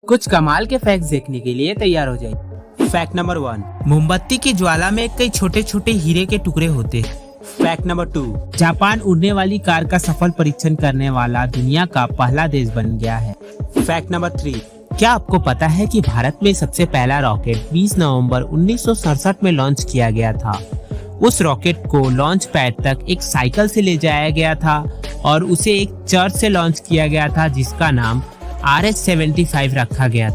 कुछ कमाल के फैक्ट्स देखने के लिए तैयार हो जाइए। फैक्ट नंबर 1, मोमबत्ती की ज्वाला में कई छोटे छोटे हीरे के टुकड़े होते हैं। फैक्ट नंबर 2, जापान उड़ने वाली कार का सफल परीक्षण करने वाला दुनिया का पहला देश बन गया है। फैक्ट नंबर 3, क्या आपको पता है कि भारत में सबसे पहला रॉकेट 20 नवंबर 1967 में लॉन्च किया गया था। उस रॉकेट को लॉन्च पैड तक एक साइकिल से ले जाया गया था और उसे एक चर्च से लॉन्च किया गया था जिसका नाम RH-75 रखा गया था।